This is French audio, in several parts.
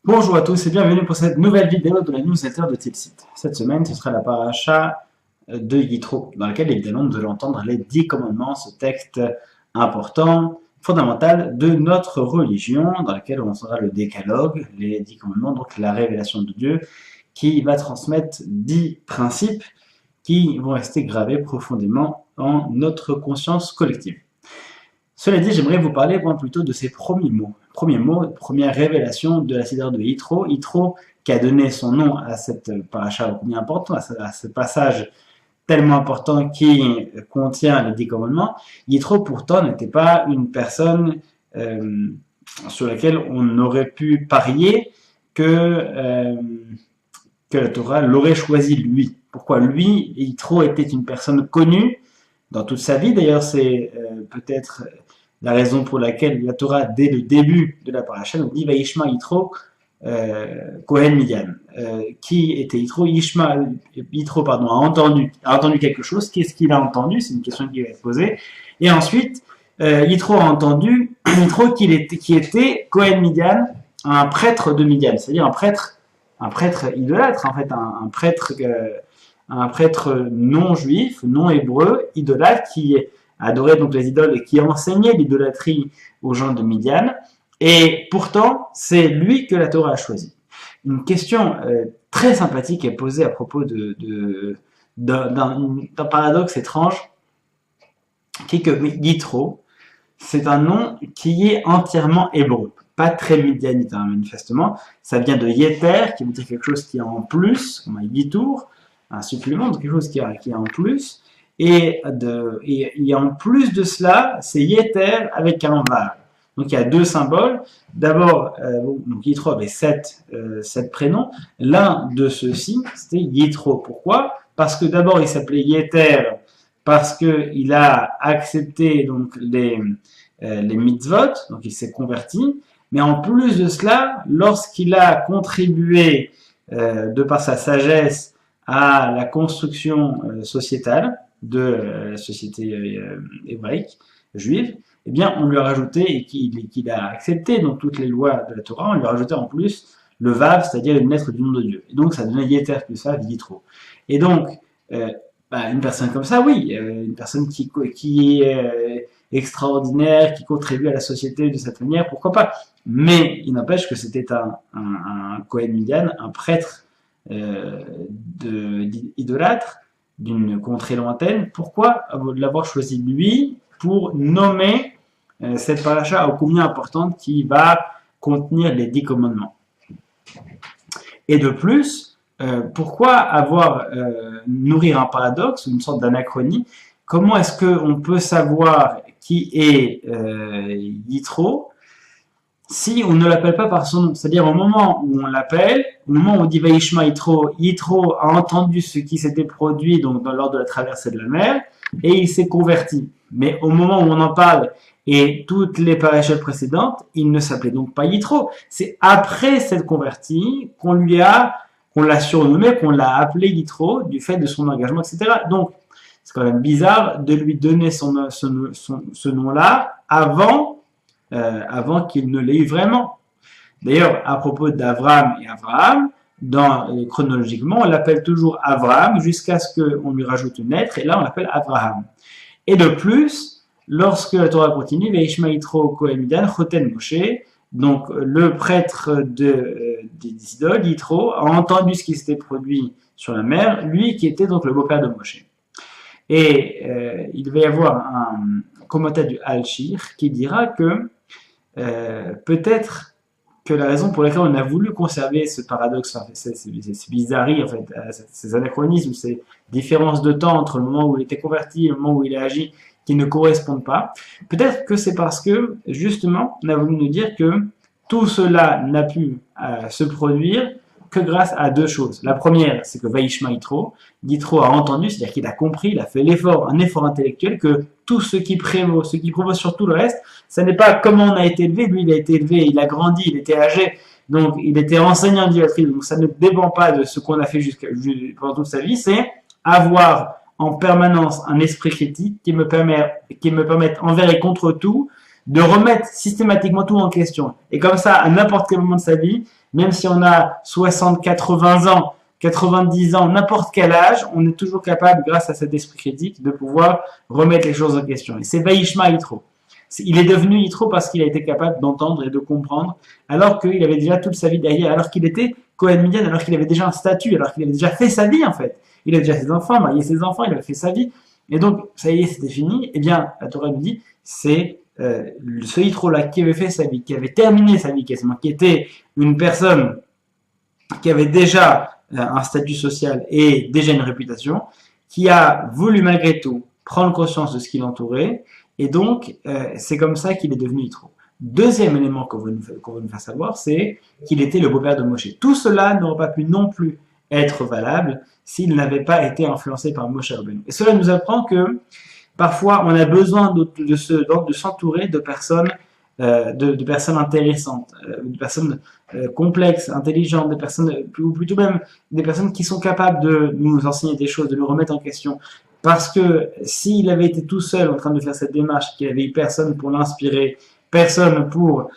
Bonjour à tous et bienvenue pour cette nouvelle vidéo de la newsletter de Tilsit. Cette semaine, ce sera la paracha de Yitro, dans laquelle évidemment nous allons entendre les 10 commandements, ce texte important, fondamental de notre religion, dans lequel on entendra le décalogue, les 10 commandements, donc la révélation de Dieu, qui va transmettre 10 principes qui vont rester gravés profondément en notre conscience collective. Cela dit, j'aimerais vous parler plutôt de ces premiers mots. Première révélation de la sidra de Yitro. Yitro qui a donné son nom à cette paracha combien important, à ce passage tellement important qui contient les 10 commandements. Yitro pourtant n'était pas une personne sur laquelle on aurait pu parier que la Torah l'aurait choisi lui. Pourquoi lui? Yitro était une personne connue dans toute sa vie. D'ailleurs, c'est peut-être la raison pour laquelle la Torah, dès le début de la paracha, nous dit Vaishma Yitro Kohen Midian. Qui était Yitro? Yitro a entendu quelque chose. Qu'est-ce qu'il a entendu? C'est une question qui va être posée. Et ensuite, Yitro a entendu Yitro qui était Kohen Midian, un prêtre de Midian, c'est-à-dire un prêtre idolâtre, en fait, un prêtre non juif, non hébreu, idolâtre, qui adorait donc les idoles et qui enseignait l'idolâtrie aux gens de Midian. Et pourtant, c'est lui que la Torah a choisi. Une question très sympathique est posée à propos d'un paradoxe étrange, qui est que Yitro, c'est un nom qui est entièrement hébreu, pas très midianite, hein, manifestement. Ça vient de Yeter, qui veut dire quelque chose qui est en plus, comme un Yitour, un supplément, quelque chose qui est en plus. Et en plus de cela, c'est Yeter avec un Vav. Donc il y a deux symboles. D'abord, donc Yitro avait sept prénoms. L'un de ceux-ci, c'était Yitro. Pourquoi? Parce que d'abord, il s'appelait Yeter, parce qu'il a accepté donc les mitzvot, donc il s'est converti. Mais en plus de cela, lorsqu'il a contribué de par sa sagesse à la construction sociétale de la société hébraïque, juive, eh bien, on lui a rajouté, et qu'il a accepté donc toutes les lois de la Torah, on lui a rajouté en plus le Vav, c'est-à-dire une lettre du nom de Dieu. Et donc, ça donnait Yeter plus Vav, Yitro. Et donc, une personne comme ça, oui, une personne qui est extraordinaire, qui contribue à la société de cette manière, pourquoi pas. Mais il n'empêche que c'était un Kohen Midian, un prêtre idolâtre d'une contrée lointaine. Pourquoi l'avoir choisi lui pour nommer cette paracha ô combien importante qui va contenir les 10 commandements? Et de plus, pourquoi nourrir un paradoxe, une sorte d'anachronie? Comment est-ce qu'on peut savoir qui est Yitro si on ne l'appelle pas par son nom? C'est-à-dire au moment où on l'appelle, au moment où on dit Vaishma Yitro, Yitro a entendu ce qui s'était produit donc lors de la traversée de la mer et il s'est converti. Mais au moment où on en parle et toutes les parachutes précédentes, il ne s'appelait donc pas Yitro. C'est après cette convertie qu'on l'a surnommé, qu'on l'a appelé Yitro du fait de son engagement, etc. Donc c'est quand même bizarre de lui donner ce nom-là avant qu'il ne l'ait eu vraiment. D'ailleurs, à propos d'Avraham et Abraham, chronologiquement, on l'appelle toujours Avraham jusqu'à ce qu'on lui rajoute une lettre, et là on l'appelle Abraham. Et de plus, lorsque la Torah continue, Veishma Yitro Kohen Midian Choten Moshe, donc le prêtre des idoles, Yitro, a entendu ce qui s'était produit sur la mer, lui qui était donc le beau-père de Moshe. Et il va y avoir un commentaire du Al-Shir qui dira que peut-être que la raison pour laquelle on a voulu conserver ce paradoxe, ces bizarreries, en fait, ces anachronismes, ces différences de temps entre le moment où il était converti et le moment où il a agi, qui ne correspondent pas, peut-être que c'est parce que, justement, on a voulu nous dire que tout cela n'a pu se produire que grâce à deux choses. La première, c'est que Vaishma Yitro a entendu, c'est-à-dire qu'il a compris, il a fait un effort intellectuel, que tout ce qui prévaut sur tout le reste, ce n'est pas comment on a été élevé. Lui, il a été élevé, il a grandi, il était âgé, donc il était enseignant d'idolâtrie, donc ça ne dépend pas de ce qu'on a fait pendant toute sa vie, c'est avoir en permanence un esprit critique qui me permette envers et contre tout de remettre systématiquement tout en question. Et comme ça, à n'importe quel moment de sa vie, même si on a 60, 80 ans, 90 ans, n'importe quel âge, on est toujours capable, grâce à cet esprit critique, de pouvoir remettre les choses en question. Et c'est Vaishma Yitro. Il est devenu Yitro parce qu'il a été capable d'entendre et de comprendre, alors qu'il avait déjà toute sa vie derrière, alors qu'il était Cohen Midian, alors qu'il avait déjà un statut, alors qu'il avait déjà fait sa vie en fait. Il avait déjà ses enfants, marié ses enfants, il avait fait sa vie. Et donc, ça y est, c'était fini. Eh bien, la Torah nous dit, c'est ce Yitro-là qui avait fait sa vie, qui avait terminé sa vie quasiment, qui était une personne qui avait déjà un statut social et déjà une réputation, qui a voulu malgré tout prendre conscience de ce qui l'entourait, et donc c'est comme ça qu'il est devenu Yitro. Deuxième élément qu'on veut nous faire savoir, c'est qu'il était le beau-père de Moshe. Tout cela n'aurait pas pu non plus être valable s'il n'avait pas été influencé par Moshe Rabbeinu. Et cela nous apprend que parfois on a besoin de s'entourer de personnes de personnes intéressantes, de personnes complexes, intelligentes, ou plutôt même des personnes qui sont capables de nous enseigner des choses, de nous remettre en question. Parce que s'il avait été tout seul en train de faire cette démarche, qu'il avait eu personne pour l'inspirer, personne pour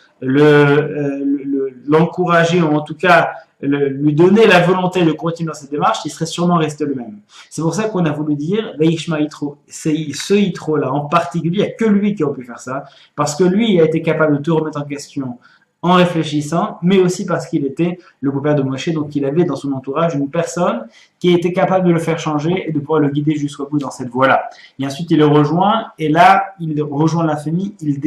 l'encourager, ou en tout cas lui donner la volonté de continuer dans cette démarche, il serait sûrement resté le même. C'est pour ça qu'on a voulu dire Veishma Yitro. C'est ce Yitro-là en particulier, il n'y a que lui qui aurait pu faire ça, parce que lui a été capable de tout remettre en question en réfléchissant, mais aussi parce qu'il était le beau-père de Moshe, donc il avait dans son entourage une personne qui était capable de le faire changer et de pouvoir le guider jusqu'au bout dans cette voie-là. Et ensuite il le rejoint, et là il rejoint la famille, il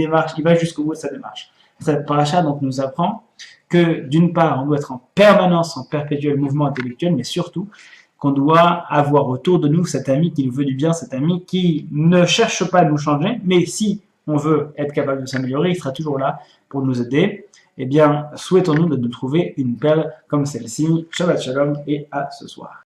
va jusqu'au bout de sa démarche. Cette paracha donc nous apprend que d'une part, on doit être en permanence, en perpétuel mouvement intellectuel, mais surtout qu'on doit avoir autour de nous cet ami qui nous veut du bien, cet ami qui ne cherche pas à nous changer, mais si on veut être capable de s'améliorer, il sera toujours là pour nous aider. Eh bien, souhaitons-nous de nous trouver une perle comme celle-ci. Shabbat Shalom et à ce soir.